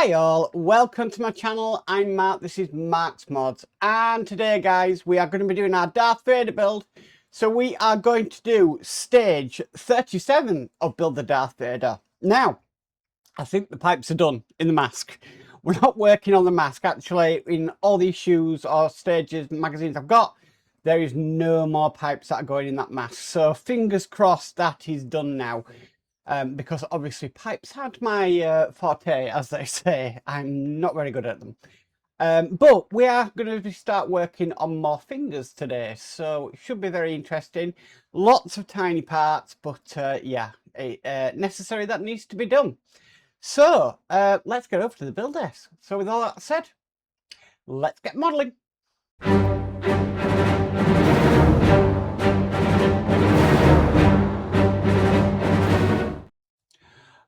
Hi all, welcome to my channel. I'm Mark, this is Mark's Mods, and today guys we are going to be doing our Darth Vader build. So we are going to do stage 37 of Build the Darth Vader. Now, I think the pipes are done in the mask. We're not working on the mask actually. In all these shoes or stages, magazines I've got, there is no more pipes that are going in that mask. So fingers crossed that is done now. Because obviously pipes aren't my forte, as they say. I'm not very good at them. But we are going to start working on more fingers today, so it should be very interesting. Lots of tiny parts, but yeah, necessary that needs to be done. So let's get over to the build desk. So with all that said, let's get modelling.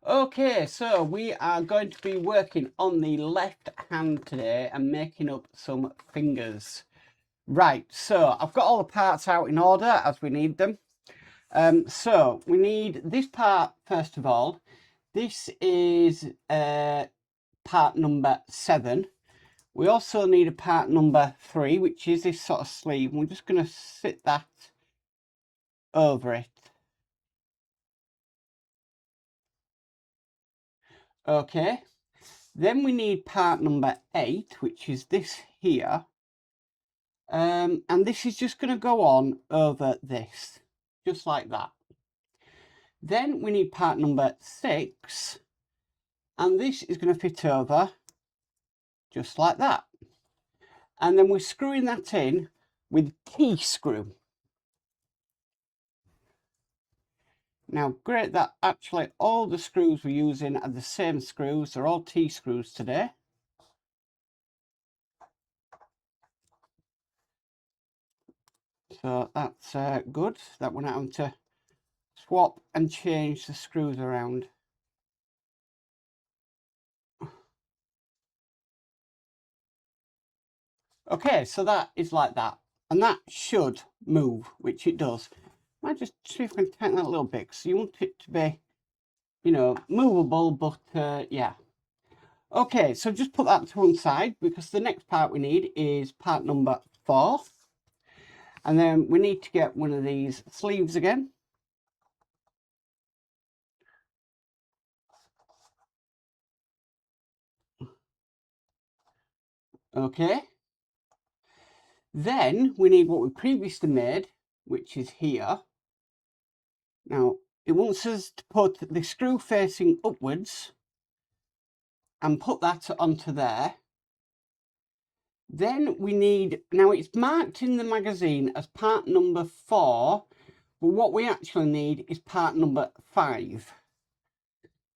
Okay, so we are going to be working on the left hand today and making up some fingers. Right, so I've got all the parts out in order as we need them. So we need this part first of all. This is part number 7. We also need a part number 3, which is this sort of sleeve. We're just going to sit that over it. Okay, then we need part number 8, which is this here. And this is just going to go on over this, just like that. Then we need part number 6, and this is going to fit over just like that. And then we're screwing that in with T-screw. Now, great that actually all the screws we're using are the same screws. They're all T-screws today. So that's good that we're not having to swap and change the screws around. Okay, so that is like that. And that should move, which it does. I might just see if I can tighten that a little bit, because you want it to be, you know, movable, but yeah. Okay, so just put that to one side, because the next part we need is part number 4. And then we need to get one of these sleeves again. Okay. Then we need what we previously made, which is here. Now, it wants us to put the screw facing upwards and put that onto there. Then we need, now it's marked in the magazine as part number 4, but what we actually need is part number 5.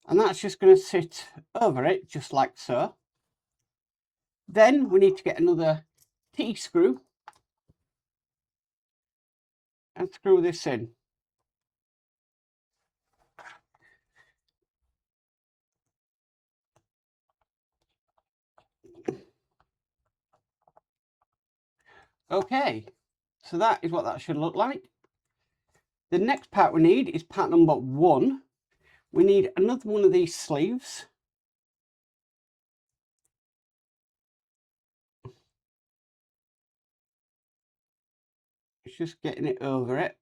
And that's just going to sit over it, just like so. Then we need to get another T-screw and screw this in. Okay, so that is what that should look like. The next part we need is part number 1. We need another one of these sleeves. It's just getting it over it.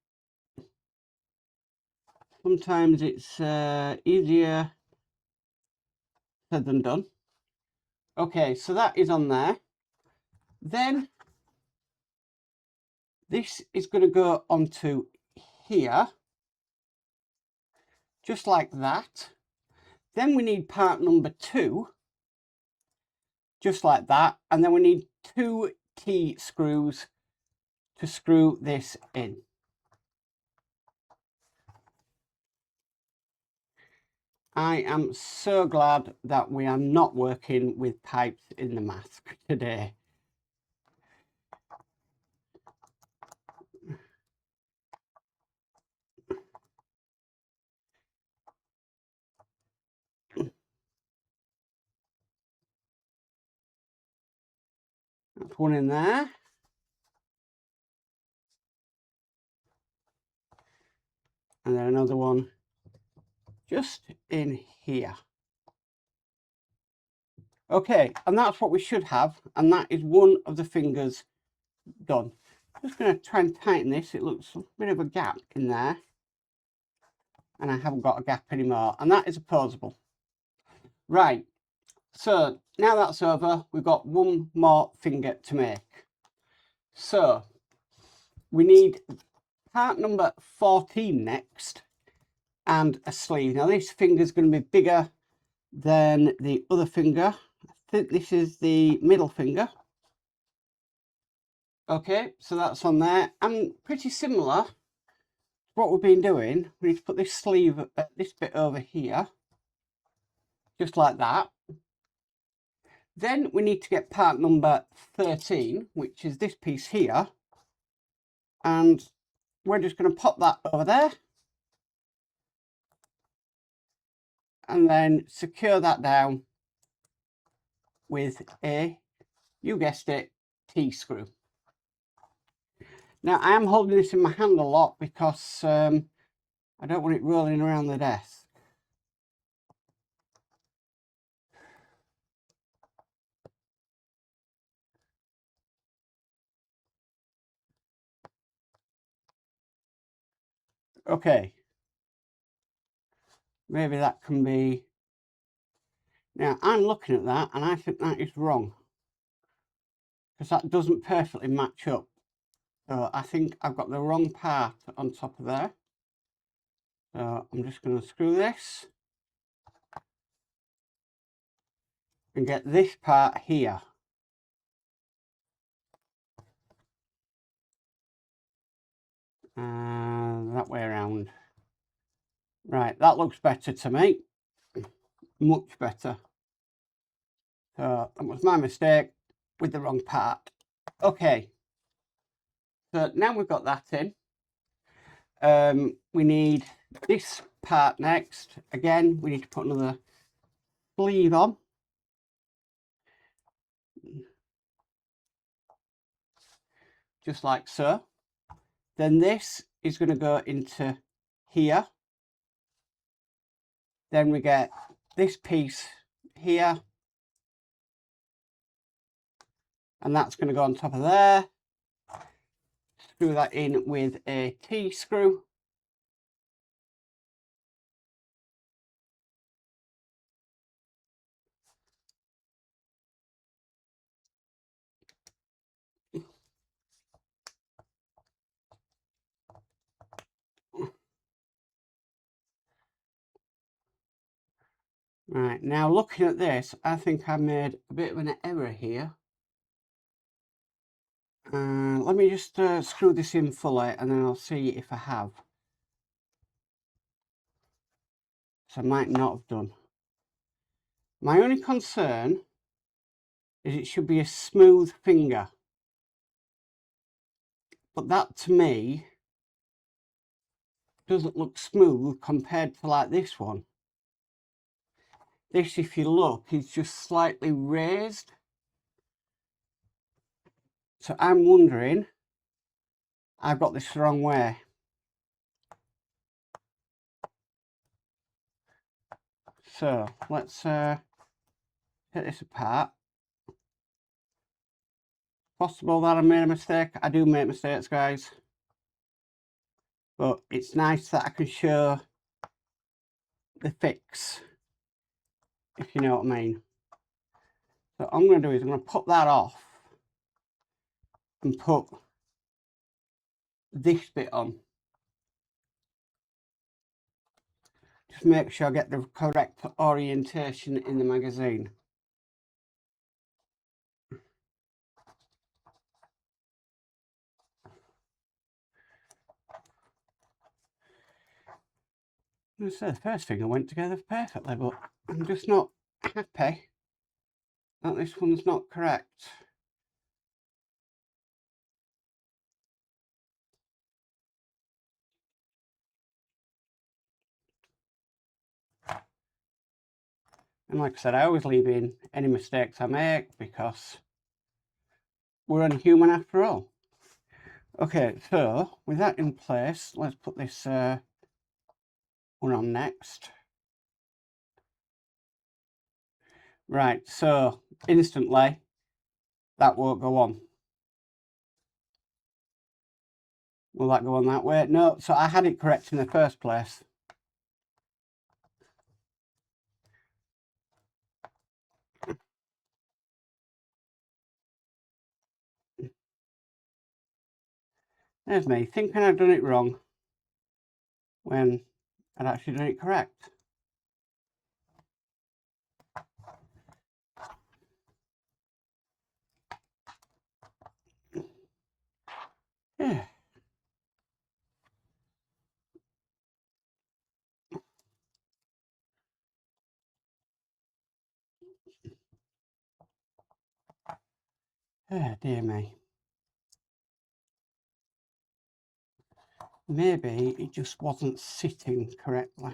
Sometimes it's easier said than done. Okay, so that is on there. Then this is going to go onto here, just like that. Then we need part number 2, just like that. And then we need 2 T-screws to screw this in. I am so glad that we are not working with pipes in the mask today. That's one in there. And then another one just in here. Okay, and that's what we should have, and that is one of the fingers done. I'm just going to try and tighten this. It looks a bit of a gap in there, and I haven't got a gap anymore, and that is opposable. Right, so now that's over, we've got one more finger to make. So we need part number 14 next, and a sleeve. Now this finger is going to be bigger than the other finger. I think this is the middle finger. Okay, so that's on there, and pretty similar to what we've been doing. We need to put this sleeve, this bit over here, just like that. Then we need to get part number 13, which is this piece here, and we're just going to pop that over there and then secure that down with a, you guessed it, T-screw. Now I am holding this in my hand a lot because I don't want it rolling around the desk. Okay, maybe that can be. Now I'm looking at that and I think that is wrong, because that doesn't perfectly match up. So I think I've got the wrong part on top of there. So I'm just going to screw this and get this part here. That way around. Right, that looks better to me. Much better. So that was my mistake with the wrong part. Okay. So now we've got that in. We need this part next. Again, we need to put another sleeve on. Just like so. Then this is going to go into here. Then we get this piece here. And that's going to go on top of there. Screw that in with a T-screw. Right, now looking at this, I think I made a bit of an error here. Let me just screw this in fully and then I'll see if I have. So I might not have done. My only concern is it should be a smooth finger. But that to me doesn't look smooth compared to like this one. This, if you look, is just slightly raised. So I'm wondering, I've got this the wrong way. So let's take this apart. Possible that I made a mistake. I do make mistakes, guys. But it's nice that I can show the fix, if you know what I mean. So what I'm going to do is I'm going to put that off and put this bit on. Just make sure I get the correct orientation in the magazine. I'm going to say the first finger went together perfectly, but I'm just not happy that this one's not correct. And like I said, I always leave in any mistakes I make because we're only human after all. Okay, so with that in place, let's put this one on next. Right, so instantly that won't go on. Will that go on that way? No, so I had it correct in the first place. There's me thinking I'd done it wrong when I'd actually done it correct. Yeah. Oh, dear me. Maybe it just wasn't sitting correctly.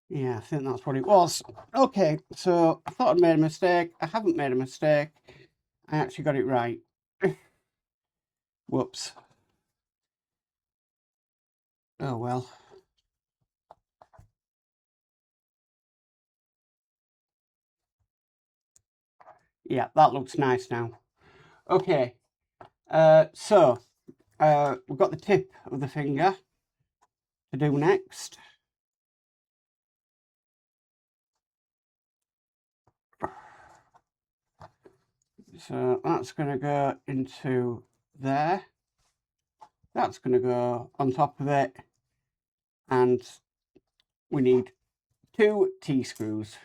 Yeah, I think that's what it was. Okay, so I thought I'd made a mistake. I haven't made a mistake. I actually got it right. Whoops. Oh well. Yeah, that looks nice now. Okay, so we've got the tip of the finger to do next. So that's going to go into there. That's going to go on top of it. And we need 2 T-screws.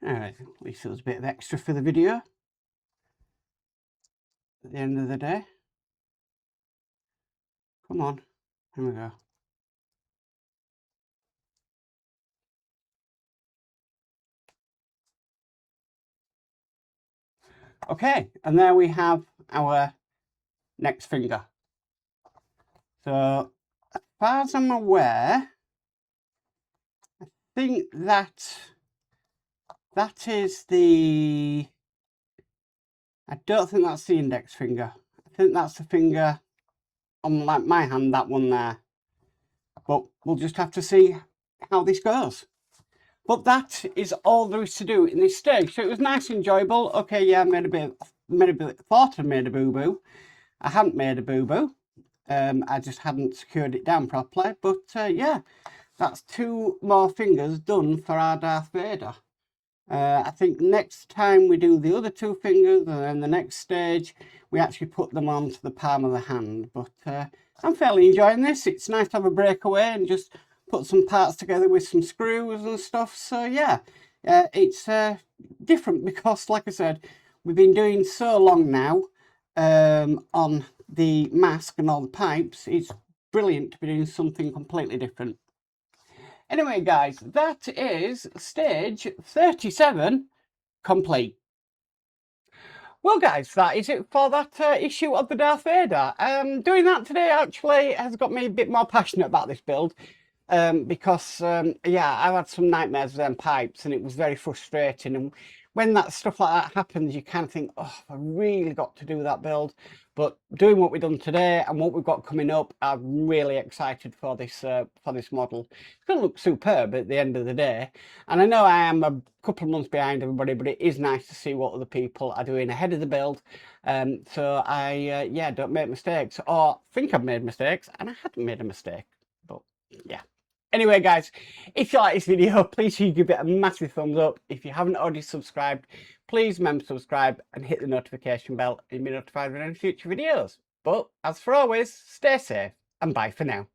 Alright, at least there's a bit of extra for the video at the end of the day. Come on, here we go. Okay, and there we have our next finger. So, as far as I'm aware, I think that is the... I don't think that's the index finger. I think that's the finger on like my hand, that one there. But we'll just have to see how this goes. But that is all there is to do in this stage. So it was nice and enjoyable. Okay, yeah, thought I made a boo-boo. I hadn't made a boo-boo. I just hadn't secured it down properly. But yeah, that's 2 more fingers done for our Darth Vader. I think next time we do the other 2 fingers, and then the next stage, we actually put them onto the palm of the hand. But I'm fairly enjoying this. It's nice to have a breakaway and just put some parts together with some screws and stuff. So yeah, it's different because, like I said, we've been doing so long now on the mask and all the pipes. It's brilliant to be doing something completely different. Anyway, guys, that is stage 37 complete. Well, guys, that is it for that issue of the Darth Vader. Doing that today actually has got me a bit more passionate about this build. Because yeah, I've had some nightmares with them pipes and it was very frustrating, and when that stuff like that happens you kind of think, oh, I really got to do that build. But doing what we've done today and what we've got coming up, I'm really excited for this model. It's going to look superb at the end of the day, and I know I am a couple of months behind everybody, but it is nice to see what other people are doing ahead of the build. So I yeah, don't make mistakes, or think I've made mistakes and I hadn't made a mistake. But yeah. Anyway, guys, if you like this video, please give it a massive thumbs up. If you haven't already subscribed, please remember to subscribe and hit the notification bell and be notified of any future videos. But as for always, stay safe and bye for now.